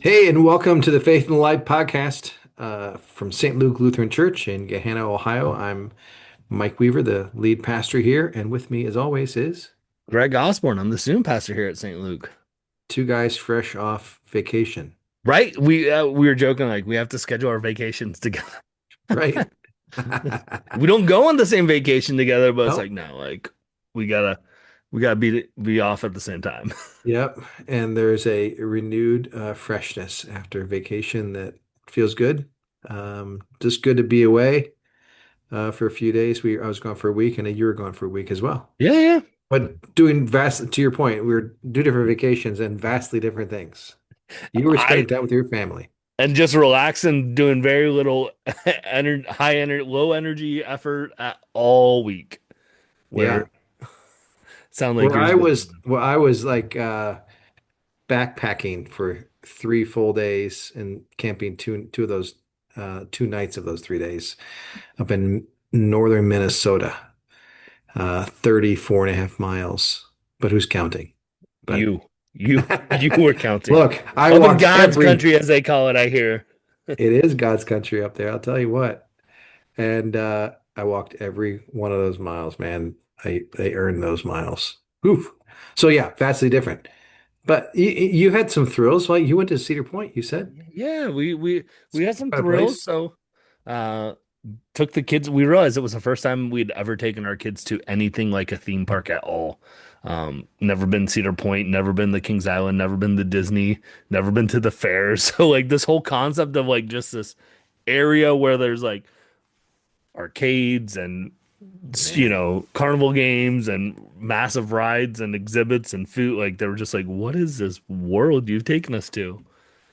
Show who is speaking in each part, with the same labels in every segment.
Speaker 1: Hey, and welcome to the Faith and Life podcast from St. Luke Lutheran Church in Gahanna, Ohio. I'm Mike Weaver, the lead pastor here, and with me, as always, is
Speaker 2: Greg Osborne. I'm the student pastor here at St. Luke.
Speaker 1: two guys fresh off vacation.
Speaker 2: Right? We were joking like we have to schedule our vacations together.
Speaker 1: Right?
Speaker 2: We don't go on the same vacation together, but it's
Speaker 1: Oh,
Speaker 2: like no, like we gotta we gotta be off at the same time.
Speaker 1: yep. And there's a renewed freshness after vacation that feels good. Just good to be away for a few days. I was gone for a week, and you were gone for a week as well.
Speaker 2: Yeah, yeah.
Speaker 1: But doing to your point, we were two different vacations and vastly different things. You were
Speaker 2: I
Speaker 1: spending time with your family.
Speaker 2: and just relaxing, doing very little high energy, low energy effort at all week.
Speaker 1: Yeah.
Speaker 2: Where sound like yours was.
Speaker 1: Where I was like backpacking for 3 full days and camping two of those 2 nights of those 3 days up in northern Minnesota, 34 and a half miles. But who's counting? But
Speaker 2: You, you were counting.
Speaker 1: look, I
Speaker 2: Up in
Speaker 1: walked
Speaker 2: God's
Speaker 1: every,
Speaker 2: country, as they call it, I hear.
Speaker 1: it is God's country up there, I'll tell you what. And I walked every one of those miles, man. I earned those miles. Whew. So yeah, vastly different. But you had some thrills. Like you went to Cedar Point, you said?
Speaker 2: Yeah, we had some
Speaker 1: Quite a
Speaker 2: thrills.
Speaker 1: place.
Speaker 2: So, uh, took the kids. We realized it was the first time we'd ever taken our kids to anything like a theme park at all. Never been Cedar Point, never been to Kings Island, never been to Disney, never been to the fairs. So like this whole concept of like just this area where there's like arcades and
Speaker 1: Man,
Speaker 2: carnival games and massive rides and exhibits and food, like they were just like, what is this world you've taken us to?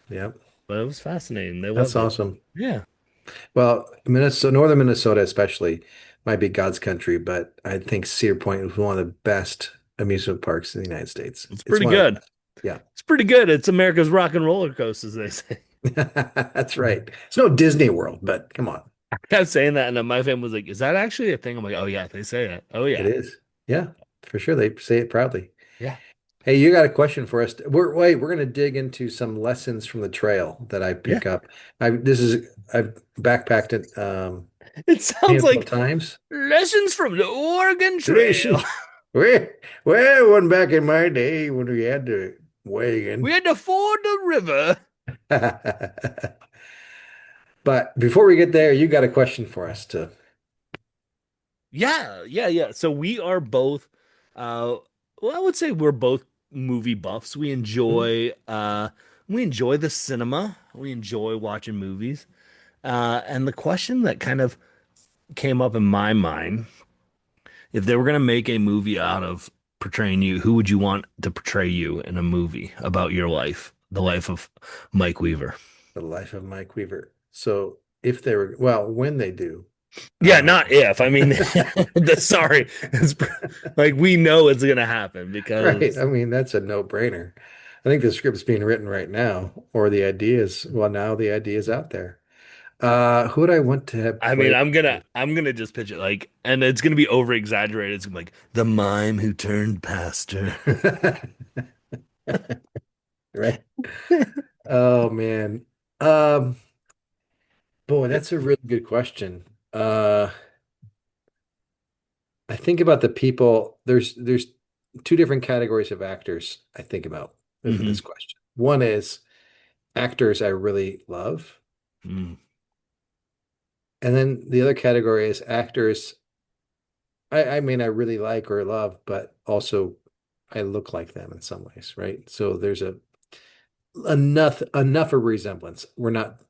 Speaker 1: yeah,
Speaker 2: But it was fascinating. They
Speaker 1: that's
Speaker 2: loved it.
Speaker 1: awesome.
Speaker 2: Yeah.
Speaker 1: Well, Minnesota, northern Minnesota especially, might be God's country, but I think Cedar Point is one of the best amusement parks in the United States.
Speaker 2: It's
Speaker 1: It's
Speaker 2: pretty
Speaker 1: one of the
Speaker 2: good.
Speaker 1: best. Yeah,
Speaker 2: It's pretty good. It's America's rock and roller coaster, as they say.
Speaker 1: that's right. It's no Disney World, but come on,
Speaker 2: I kept saying that, and then my family was like, "Is that actually a thing?" I'm like, "Oh yeah, they say it. Oh
Speaker 1: it
Speaker 2: yeah,
Speaker 1: is. Yeah, for sure. They say it proudly.
Speaker 2: yeah,
Speaker 1: Hey, you got a question for us? We're gonna dig into some lessons from the trail that I
Speaker 2: yeah."
Speaker 1: pick up. I've backpacked it
Speaker 2: It
Speaker 1: a
Speaker 2: sounds
Speaker 1: handful of
Speaker 2: like
Speaker 1: times.
Speaker 2: lessons from the Oregon Trail.
Speaker 1: Listen, well, one back in my day when we had the
Speaker 2: We
Speaker 1: wagon.
Speaker 2: had to ford the river.
Speaker 1: But before we get there, you got a question for us to.
Speaker 2: Yeah, yeah, yeah. So we are both, uh, well, I would say we're both movie buffs.
Speaker 1: Hmm?
Speaker 2: We enjoy the cinema. We enjoy watching movies. And the question that kind of came up in my mind, if they were going to make a movie out of portraying you, who would you want to portray you in a movie about your life, the life of Mike Weaver?
Speaker 1: The Life of Mike Weaver. So if they were, well, when they do,
Speaker 2: Yeah,
Speaker 1: uh,
Speaker 2: not if. I mean, sorry. It's like we know it's going to happen
Speaker 1: right.
Speaker 2: because
Speaker 1: I mean, that's a no-brainer. I think the script's being written right now, or the ideas. Well, now the idea's out there. Who would I want to have
Speaker 2: I mean,
Speaker 1: play?
Speaker 2: I'm gonna just pitch it like, and it's gonna be over exaggerated. It's gonna be like the mime who turned pastor.
Speaker 1: Right. Oh man. Um, Boy, that's a really good question. I think about the people. There's two different categories of actors I think about for
Speaker 2: Hmm.
Speaker 1: this question. One is actors I really love,
Speaker 2: Mm.
Speaker 1: and then the other category is actors I mean I really like or love, but also I look like them in some ways, right? So there's a enough of resemblance. We're not,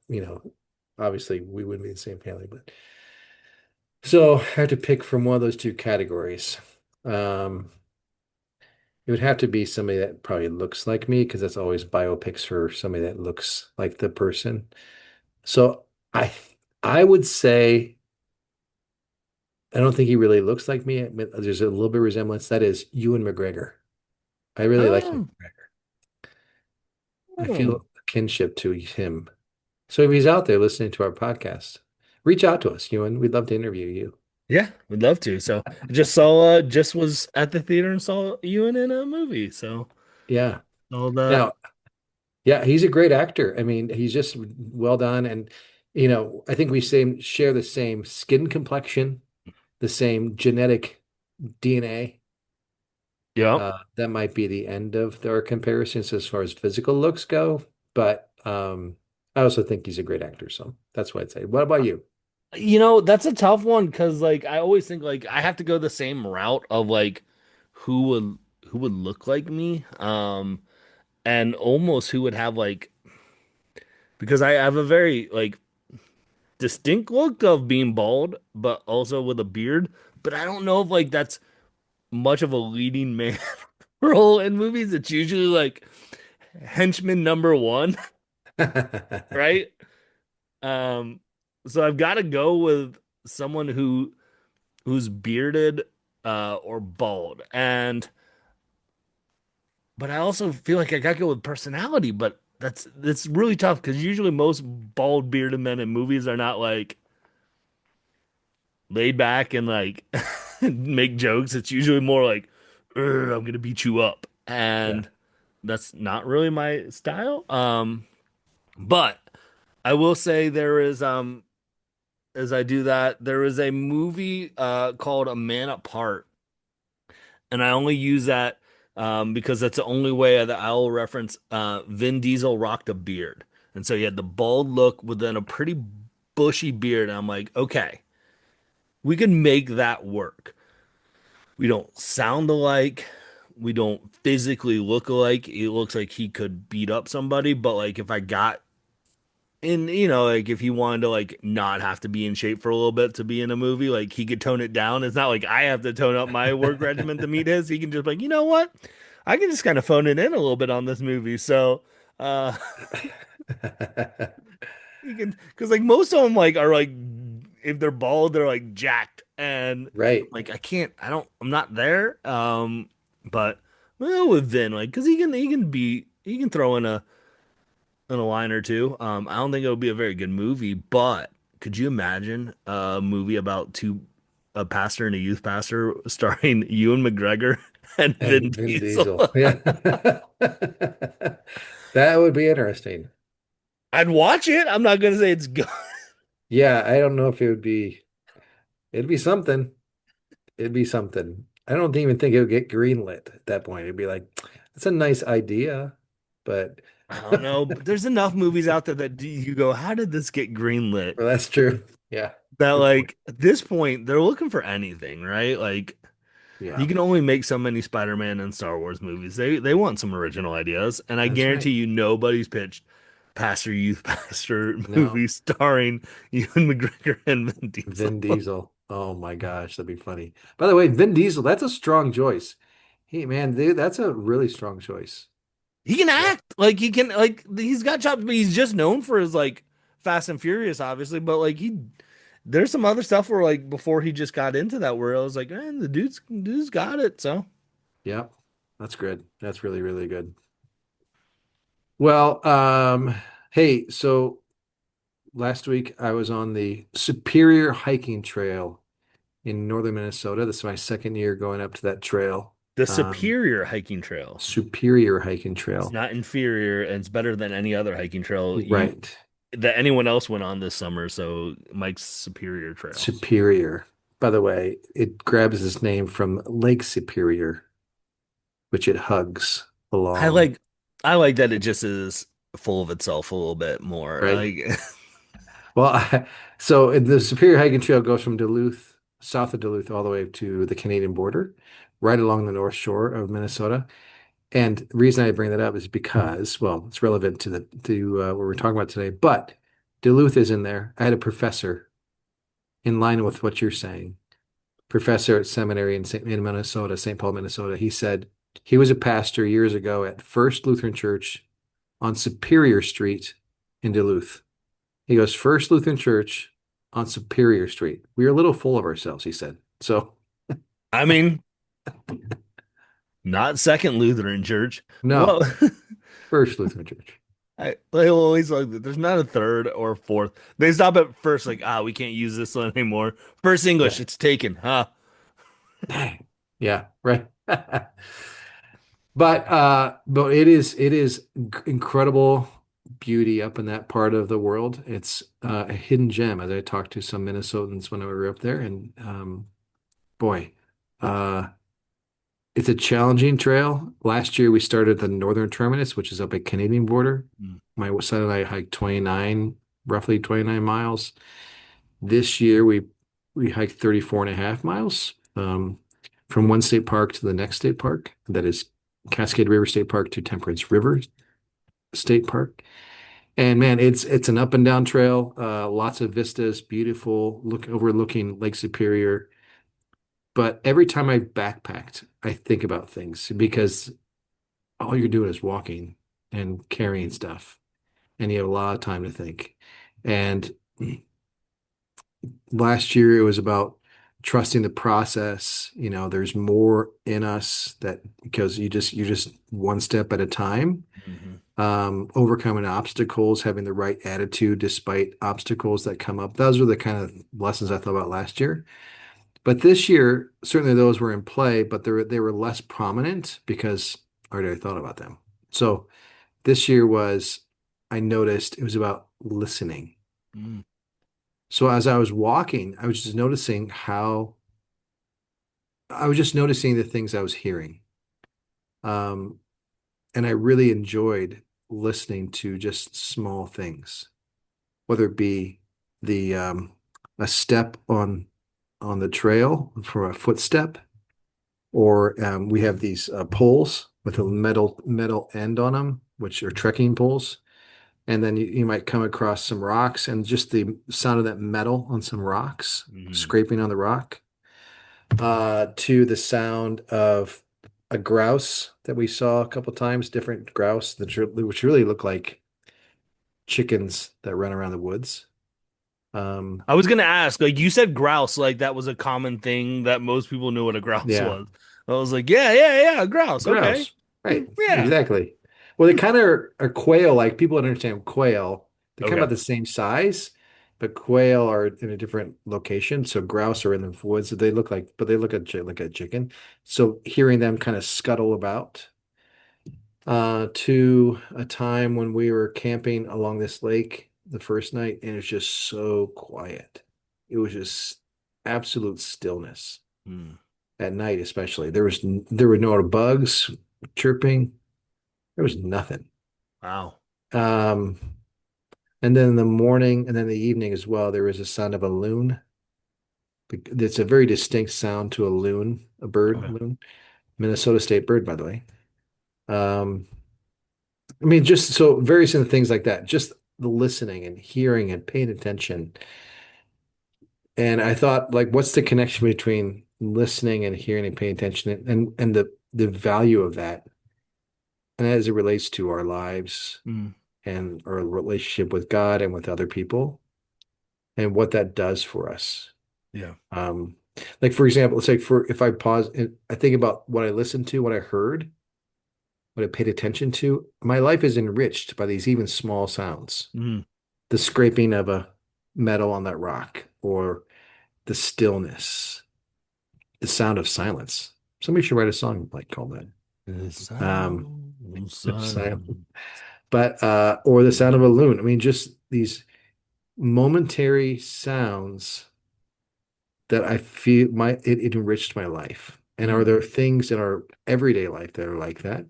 Speaker 1: obviously we wouldn't be the same family, but so I have to pick from one of those two categories. Um, it would have to be somebody that probably looks like me because that's always biopics for somebody that looks like the person. So I I would say I don't think he really looks like me. I mean, there's a little bit of resemblance. That is Ewan McGregor. I really like Ewan
Speaker 2: Oh,
Speaker 1: McGregor. I feel
Speaker 2: oh.
Speaker 1: a kinship to him. So if he's out there listening to our podcast, reach out to us, Ewan. We'd love to interview you.
Speaker 2: Yeah, we'd love to. So just was at the theater and saw you in a movie. So
Speaker 1: Yeah.
Speaker 2: all the
Speaker 1: Now, Yeah, he's a great actor. I mean, he's just well done. And, I think we share the same skin complexion, the same genetic DNA.
Speaker 2: Yep.
Speaker 1: That might be the end of our comparisons as far as physical looks go. But I also think he's a great actor. So that's what I'd say. What about you?
Speaker 2: That's a tough one because like I always think like I have to go the same route of like who would who would look like me. And almost who would have like because I have a very like distinct look of being bald, but also with a beard. But I don't know if like that's much of a leading man role in movies. It's usually like henchman number one, right? Um, so I've got to go with someone who's bearded or bald. But I also feel like I gotta go with personality, but that's really tough because usually most bald bearded men in movies are not like laid back and like make jokes. It's usually more like, I'm gonna beat you up.
Speaker 1: Yeah.
Speaker 2: And that's not really my style. But I will say there is as I do that, there is a movie called A Man Apart, and I only use that because that's the only way that I will reference Vin Diesel rocked a beard. And so he had the bald look with then a pretty bushy beard. And I'm like, okay, we can make that work. We don't sound alike. We don't physically look alike. It looks like he could beat up somebody, but like if I got in, like if he wanted to like not have to be in shape for a little bit to be in a movie, like he could tone it down. It's not like I have to tone up my work regimen to meet his. He can just like, you know what? I can just kind of phone it in a little bit on this movie. So, uh, he can, because like most of them like are like, if they're bald, they're like jacked, and
Speaker 1: Right.
Speaker 2: like I can't, I'm not there. But well, with Vin, like, because he can throw in a line or two. I don't think it would be a very good movie, but could you imagine a movie about a pastor and a youth pastor starring Ewan McGregor and Vin
Speaker 1: And Vin
Speaker 2: Diesel?
Speaker 1: Diesel. Yeah. That would be interesting.
Speaker 2: I'd watch it. I'm not gonna say it's good.
Speaker 1: Yeah, I don't know if it'd be something. It'd be something. I don't even think it would get greenlit at that point. It'd be like, that's a nice idea, but
Speaker 2: I don't know, but there's enough movies out there that you go, how did this get greenlit?
Speaker 1: well, that's true. Yeah,
Speaker 2: That
Speaker 1: good point.
Speaker 2: like at this point they're looking for anything, right? Like
Speaker 1: Yeah,
Speaker 2: you can only make so many Spider-Man and Star Wars movies. They want some original ideas, and I
Speaker 1: that's
Speaker 2: guarantee
Speaker 1: right.
Speaker 2: you nobody's pitched Pastor Youth Pastor
Speaker 1: No,
Speaker 2: movie starring Ewan McGregor and Vin Diesel.
Speaker 1: Vin Diesel. Oh my gosh, that'd be funny. By the way, Vin Diesel, that's a strong choice. Hey man, dude, that's a really strong choice.
Speaker 2: He can
Speaker 1: Yeah,
Speaker 2: act like he can like he's got chops, but he's just known for his like Fast and Furious, obviously. But like there's some other stuff where like before he just got into that where I was like, man, the dude's got it. So
Speaker 1: yeah, that's good. That's really, really good. Well, hey, so last week I was on the Superior Hiking Trail in northern Minnesota. This is my second year going up to that trail.
Speaker 2: the
Speaker 1: Um,
Speaker 2: Superior hiking trail.
Speaker 1: Superior Hiking
Speaker 2: It's
Speaker 1: Trail.
Speaker 2: not inferior, and it's better than any other hiking trail you
Speaker 1: Right.
Speaker 2: that anyone else went on this summer. So Mike's Superior Trail.
Speaker 1: Superior. By the way, it grabs its name from Lake Superior, which it hugs
Speaker 2: I
Speaker 1: along,
Speaker 2: like I like that it just is full of itself a little bit more.
Speaker 1: right?
Speaker 2: Like
Speaker 1: Well, so the Superior Hiking Trail goes from Duluth, south of Duluth, all the way to the Canadian border, right along the north shore of Minnesota. And the reason I bring that up is because, well, it's relevant to what we're talking about today. But Duluth is in there. I had a professor in line with what you're saying, professor at seminary in Minnesota, St. Paul, Minnesota. He said he was a pastor years ago at First Lutheran Church on Superior Street in Duluth. He goes, First Lutheran Church on Superior Street. We are a little full of ourselves, he said. So,
Speaker 2: I mean, not Second Lutheran Church. Whoa.
Speaker 1: no, First Lutheran Church.
Speaker 2: They always like that. There's not a third or fourth. They stop at first, like, we can't use this one anymore. First English,
Speaker 1: Yeah.
Speaker 2: it's taken, huh?
Speaker 1: Dang. Yeah, right. but it is incredible beauty up in that part of the world. It's a hidden gem. As I talked to some Minnesotans when I were up there, and boy, uh, it's a challenging trail. Last year we started the northern terminus, which is up at Canadian border.
Speaker 2: Mm.
Speaker 1: My son and I hiked 29, roughly 29 miles. This year we hiked 34 and a half miles from one state park to the next state park. That is Cascade River State Park to Temperance River State Park. And man, it's an up and down trail, lots of vistas, beautiful, look overlooking Lake Superior. But every time I backpacked, I think about things because all you're doing is walking and carrying stuff, and you have a lot of time to think. And last year it was about trusting the process. You know, there's more in us that because you're just one step at a time.
Speaker 2: Hmm.
Speaker 1: Overcoming obstacles, having the right attitude despite obstacles that come up. Those were the kind of lessons I thought about last year. But this year, certainly those were in play, but they were less prominent because I already thought about them. So this year was, I noticed it was about listening.
Speaker 2: Mm.
Speaker 1: So as I was walking, I was just noticing how I was just noticing the things I was hearing. Um, and I really enjoyed listening to just small things, whether it be the a step on the trail for a footstep, or we have these poles with a metal end on them, which are trekking poles. And then you might come across some rocks and just the sound of that metal on some rocks,
Speaker 2: Hmm.
Speaker 1: scraping on the rock, to the sound of a grouse that we saw a couple times, different grouse which really look like chickens that run around the woods. Um,
Speaker 2: I was gonna ask, like you said, grouse, like that was a common thing that most people knew what a grouse
Speaker 1: yeah,
Speaker 2: was. I was like, yeah, yeah, yeah, a grouse. Okay.
Speaker 1: grouse. Right,
Speaker 2: Yeah.
Speaker 1: exactly. Well, they kind of are quail, like people understand quail. They come
Speaker 2: Okay.
Speaker 1: about the same size, but quail are in a different location. So grouse are in the woods. They look like, but they look at like a chicken. So hearing them kind of scuttle about, to a time when we were camping along this lake the first night, and it's just so quiet. It was just absolute stillness
Speaker 2: Mm.
Speaker 1: at night, especially. There were no bugs chirping. There was nothing.
Speaker 2: Wow.
Speaker 1: Um, and then in the morning and then the evening as well, there was a sound of a loon. It's a very distinct sound to a loon, a bird,
Speaker 2: Okay.
Speaker 1: loon, Minnesota state bird, by the way. Um, I mean, just so various other things like that, just the listening and hearing and paying attention. And I thought, like, what's the connection between listening and hearing and paying attention and the value of that, and as it relates to our lives
Speaker 2: Mm.
Speaker 1: and our relationship with God and with other people and what that does for us.
Speaker 2: Yeah.
Speaker 1: Um, like for example, let's say for if I pause and I think about what I listened to, what I heard, what I paid attention to, my life is enriched by these even small sounds.
Speaker 2: Mm.
Speaker 1: The scraping of a metal on that rock, or the stillness, the sound of silence. Somebody should write a song like called that.
Speaker 2: The
Speaker 1: Um,
Speaker 2: sound of
Speaker 1: silent.
Speaker 2: silence.
Speaker 1: But or the sound of a loon. I mean, just these momentary sounds that I feel it enriched my life. And are there
Speaker 2: Mm.
Speaker 1: things in our everyday life that are like that?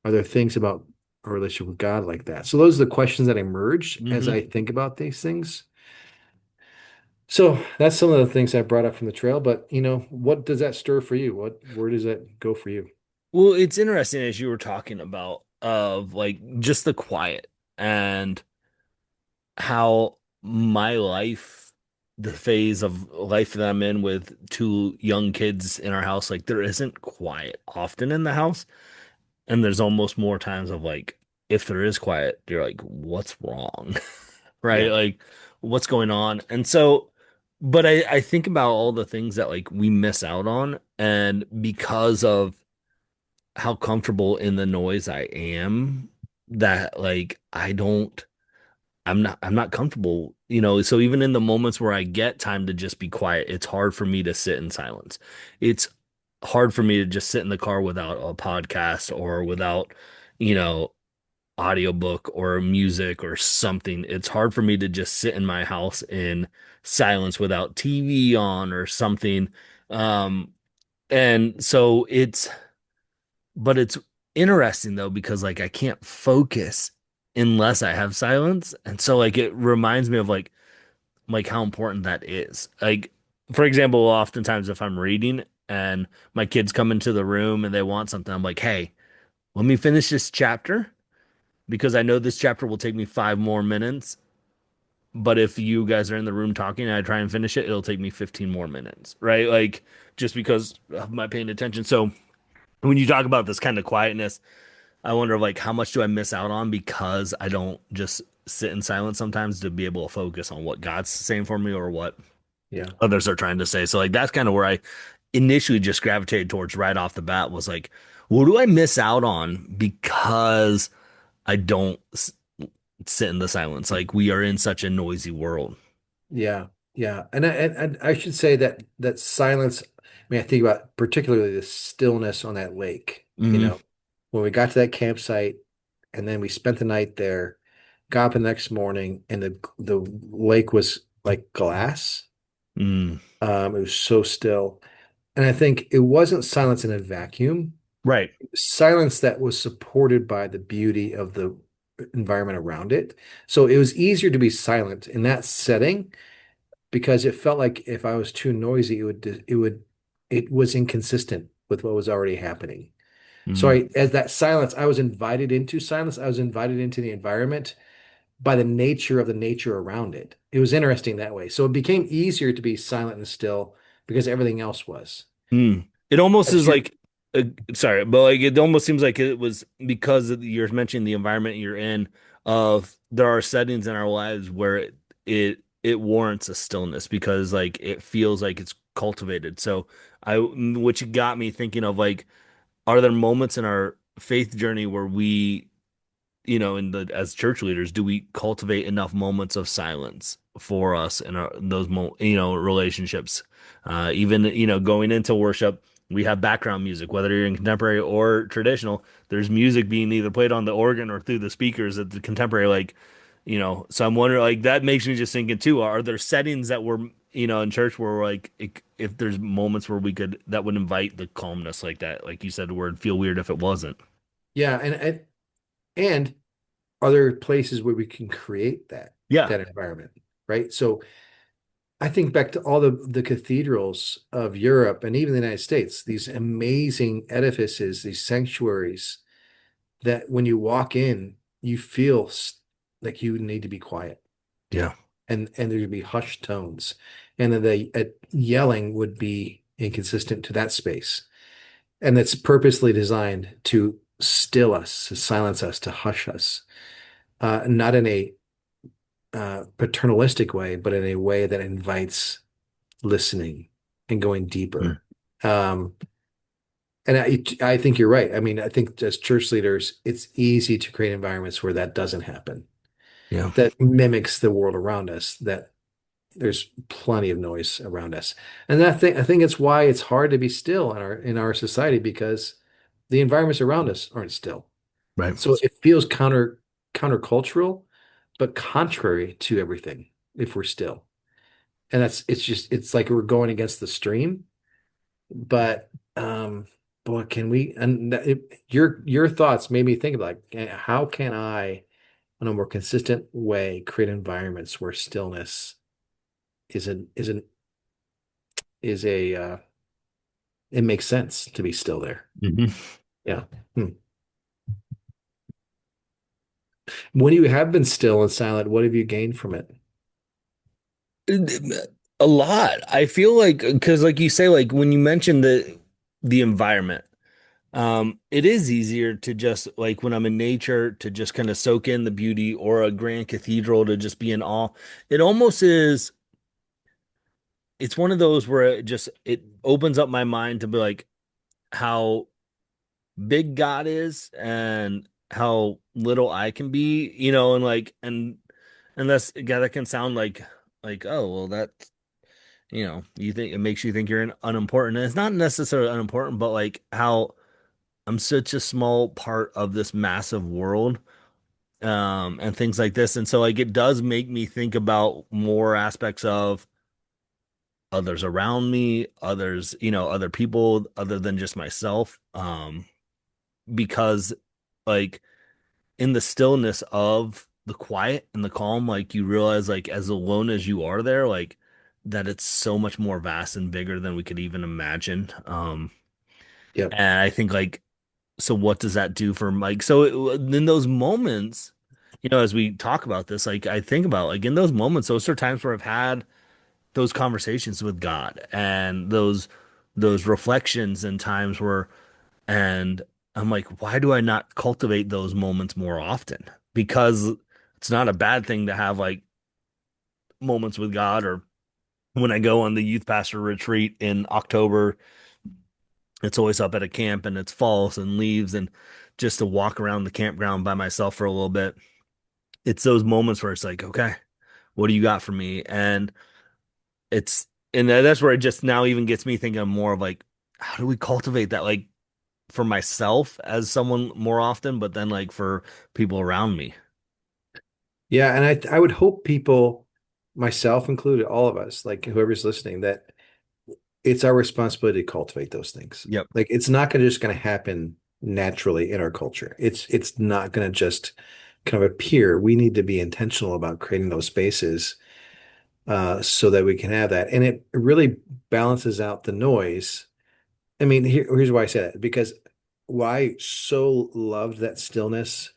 Speaker 1: Are there things about our relationship with God like that? So those are the questions that emerge as
Speaker 2: Hmm.
Speaker 1: I think about these things. So that's some of the things I brought up from the trail. But what does that stir for you? Where does that go for you?
Speaker 2: Well, it's interesting as you were talking about of like just the quiet and how my life, the phase of life that I'm in with two young kids in our house, like there isn't quiet often in the house. And there's almost more times of like, if there is quiet, you're like, what's wrong? Right?
Speaker 1: Yeah.
Speaker 2: Like, what's going on? And so, but I think about all the things that like we miss out on. And because of how comfortable in the noise I am, that like I'm not comfortable, so even in the moments where I get time to just be quiet, it's hard for me to sit in silence. It's hard for me to just sit in the car without a podcast or without, you know, audiobook or music or something. It's hard for me to just sit in my house in silence without TV on or something. Um, and so but it's interesting though, because like I can't focus unless I have silence. And so like it reminds me of like how important that is. Like, for example, oftentimes if I'm reading and my kids come into the room and they want something, I'm like, hey, let me finish this chapter because I know this chapter will take me 5 more minutes. But if you guys are in the room talking and I try and finish it, it'll take me 15 more minutes, right? Like, just because of my paying attention. So when you talk about this kind of quietness, I wonder like how much do I miss out on because I don't just sit in silence sometimes to be able to focus on what God's saying for me or what
Speaker 1: Yeah.
Speaker 2: others are trying to say. So like that's kind of where I initially just gravitated towards right off the bat was like, what do I miss out on because I don't sit in the silence? Like we are in such a noisy world.
Speaker 1: Yeah, yeah, and I should say that that silence. I mean, I think about particularly the stillness on that lake.
Speaker 2: Hmm.
Speaker 1: When we got to that campsite, and then we spent the night there, got up the next morning, and the lake was like glass.
Speaker 2: Mm.
Speaker 1: It was so still, and I think it wasn't silence in a vacuum.
Speaker 2: Right.
Speaker 1: Silence that was supported by the beauty of the environment around it. So it was easier to be silent in that setting because it felt like if I was too noisy, it was inconsistent with what was already happening. So
Speaker 2: Mm.
Speaker 1: as that silence, I was invited into silence. I was invited into the environment by the nature of the nature around it. It was interesting that way. So it became easier to be silent and still because everything else was.
Speaker 2: Mm. It almost
Speaker 1: That's
Speaker 2: is
Speaker 1: your,
Speaker 2: like, sorry, but like it almost seems like it was because you're mentioning the environment you're in. Of there are settings in our lives where it warrants a stillness because like it feels like it's cultivated. So which got me thinking of like, are there moments in our faith journey where we in the as church leaders, do we cultivate enough moments of silence for us in those relationships? Even going into worship, we have background music, whether you're in contemporary or traditional. There's music being either played on the organ or through the speakers at the contemporary, So I'm wondering, like that makes me just thinking too. Are there settings that we're in church where like if there's moments where we could that would invite the calmness like that, like you said, where it'd feel weird if it wasn't.
Speaker 1: yeah, and are there places where we can create
Speaker 2: Yeah.
Speaker 1: that environment, right? So I think back to all the cathedrals of Europe and even the United States, these amazing edifices, these sanctuaries that when you walk in, you feel like you need to be quiet
Speaker 2: Yeah.
Speaker 1: and there'd be hushed tones. And then the yelling would be inconsistent to that space. And it's purposely designed to still us, to silence us, to hush us, not in a paternalistic way, but in a way that invites listening and going
Speaker 2: Mm.
Speaker 1: deeper. Um, and I think you're right. I mean, I think as church leaders, it's easy to create environments where that doesn't happen,
Speaker 2: Yeah.
Speaker 1: that mimics the world around us, that there's plenty of noise around us. And I think it's why it's hard to be still in our society because the environments around us aren't still.
Speaker 2: Right.
Speaker 1: So it feels countercultural, but contrary to everything if we're still. And it's like we're going against the stream. But boy, can we your thoughts made me think about like how can I in a more consistent way create environments where stillness isn't is a it makes sense to be still there.
Speaker 2: Hmm.
Speaker 1: Yeah. Hmm. When you have been still and silent, what have you gained from it?
Speaker 2: A lot. I feel like because like you say, like when you mention the environment, it is easier to just like when I'm in nature to just kind of soak in the beauty or a grand cathedral to just be in awe. It almost is, it's one of those where it opens up my mind to be like how big God is and how little I can be, and like and that's, yeah, that can sound like oh well, that. you think it makes you think you're unimportant. And it's not necessarily unimportant, but like how I'm such a small part of this massive world, and things like this. And so like it does make me think about more aspects of others around me, others, other people other than just myself. Because like in the stillness of the quiet and the calm, like you realize like as alone as you are there, like that it's so much more vast and bigger than we could even imagine.
Speaker 1: Yep.
Speaker 2: And I think like, so what does that do for Mike? So in those moments, as we talk about this, like I think about like in those moments, those are times where I've had those conversations with God and those reflections and times where, and I'm like, why do I not cultivate those moments more often? Because it's not a bad thing to have like moments with God, or when I go on the youth pastor retreat in October, it's always up at a camp and it's fall and leaves, and just to walk around the campground by myself for a little bit. It's those moments where it's like, okay, what do you got for me? It's and that's where it just now even gets me thinking more of like, how do we cultivate that like for myself as someone more often, but then like for people around me.
Speaker 1: Yeah, and I would hope people, myself included, all of us, like whoever's listening, that it's our responsibility to cultivate those things.
Speaker 2: Yep.
Speaker 1: Like it's not gonna just gonna happen naturally in our culture. It's not gonna just kind of appear. We need to be intentional about creating those spaces so that we can have that. And it really balances out the noise. I mean, here's why I said it, because why I so loved that stillness,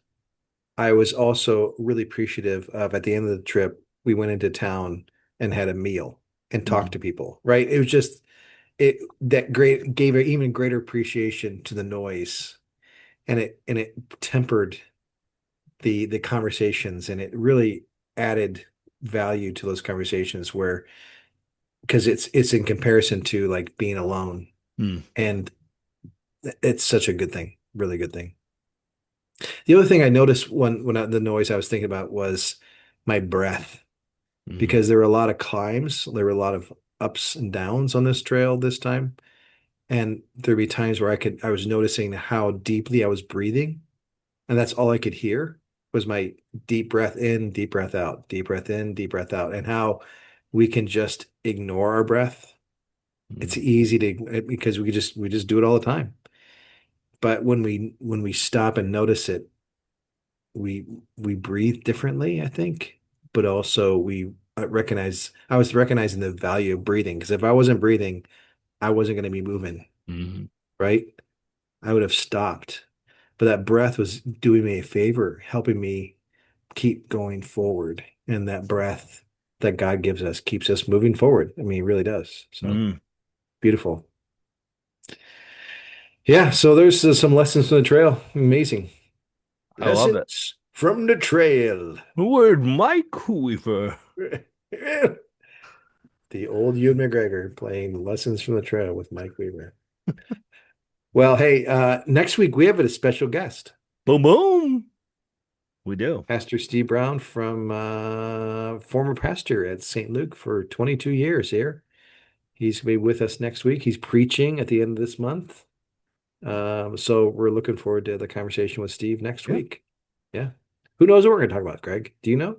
Speaker 1: I was also really appreciative of at the end of the trip, we went into town and had a meal and talked
Speaker 2: Mm,
Speaker 1: to people, right? It was just it that great gave an even greater appreciation to the noise, and it tempered the conversations, and it really added value to those conversations where because it's in comparison to like being alone,
Speaker 2: mm,
Speaker 1: and it's such a good thing, really good thing. The other thing I noticed the noise I was thinking about was my breath,
Speaker 2: mm,
Speaker 1: because there were a lot of climbs, there were a lot of ups and downs on this trail this time. And there'd be times where I was noticing how deeply I was breathing, and that's all I could hear was my deep breath in, deep breath out, deep breath in, deep breath out, and how we can just ignore our breath. It's
Speaker 2: mm,
Speaker 1: easy to because we just do it all the time. But when we stop and notice it, we we breathe differently, I think, but also we recognize I was recognizing the value of breathing, because if I wasn't breathing, I wasn't going to be moving,
Speaker 2: mm,
Speaker 1: right? I would have stopped. But that breath was doing me a favor, helping me keep going forward. And that breath that God gives us keeps us moving forward. I mean, it really does. So
Speaker 2: mm.
Speaker 1: beautiful. Yeah. So there's some lessons from the trail. Amazing.
Speaker 2: I love it.
Speaker 1: Lessons from the trail.
Speaker 2: Word Mike Weaver.
Speaker 1: The old Ewan McGregor playing Lessons from the Trail with Mike Weaver. Well, hey, next week we have a special guest.
Speaker 2: Boom boom. We do.
Speaker 1: Pastor Steve Brown from former pastor at St. Luke for 22 years here. He's going to be with us next week. He's preaching at the end of this month. So we're looking forward to the conversation with Steve next
Speaker 2: Yeah.
Speaker 1: week. Yeah. Who knows what we're going to talk about, Greg? Do you know?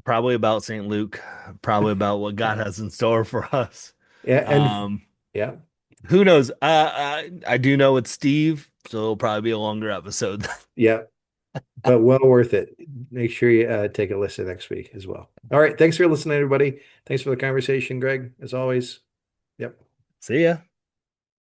Speaker 2: Probably about St. Luke, probably about what God has in store for us.
Speaker 1: Yeah. And
Speaker 2: Um,
Speaker 1: yeah.
Speaker 2: who knows? I do know it's Steve, so it'll probably be a longer episode.
Speaker 1: Yeah. But well worth it. Make sure you take a listen next week as well. All right. Thanks for listening, everybody. Thanks for the conversation, Greg, as always. Yep.
Speaker 2: See ya.